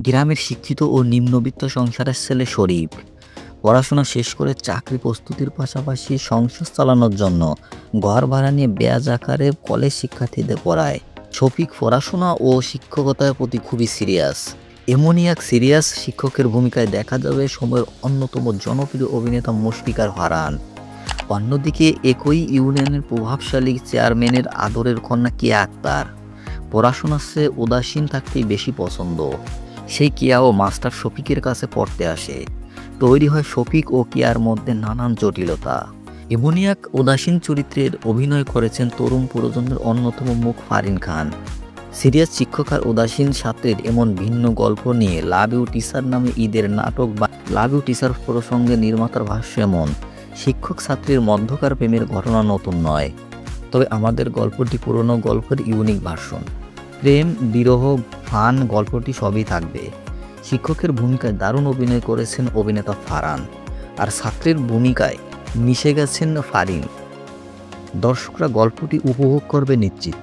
গ্রামের শিক্ষিত ও নিম্নবিত্ত সংসারের ছেলে শরীফ পড়াশোনা শেষ করে চাকরি প্রস্তুতির পাশাপাশি সংসার চালানোর জন্য ঘর ভাড়া নিয়ে ব্যাজ আকারে কলেজ শিক্ষার্থীদের পড়ায়। শফিক পড়াশোনা ও শিক্ষকতার প্রতি খুবই সিরিয়াস। এমনই এক সিরিয়াস শিক্ষকের ভূমিকায় দেখা যাবে সময়ের অন্যতম জনপ্রিয় অভিনেতা মুশফিকার ফারহান। অন্যদিকে একই ইউনিয়নের প্রভাবশালী চেয়ারম্যানের আদরের কন্যা কিয়া আক্তার পড়াশোনার চেয়ে উদাসীন থাকতেই বেশি পছন্দ। সেই কিয়াও মাস্টার শফিকের কাছে পড়তে আসে। তৈরি হয় শফিক ও কিয়ার মধ্যে নানান জটিলতা। এমনই এক উদাসীন চরিত্রের অভিনয় করেছেন তরুণ প্রজন্মের অন্যতম মুখ ফারিন খান। সিরিয়াস শিক্ষক আর উদাসীন ছাত্রের এমন ভিন্ন গল্প নিয়ে লাভ ইউ টিচার নামে ঈদের নাটক বা লাভ ইউ টিচার প্রসঙ্গে নির্মাতার ভাষ্য এমন, শিক্ষক ছাত্রীর মধ্যকার প্রেমের ঘটনা নতুন নয়, তবে আমাদের গল্পটি পুরনো গল্পের ইউনিক ভার্সন। প্রেম, বিরহ, ফান, গল্পটি সবই থাকবে। শিক্ষকের ভূমিকায় দারুণ অভিনয় করেছেন অভিনেতা ফারহান, আর ছাত্রের ভূমিকায় মিশে গেছেন ফারিন। দর্শকরা গল্পটি উপভোগ করবে নিশ্চিত।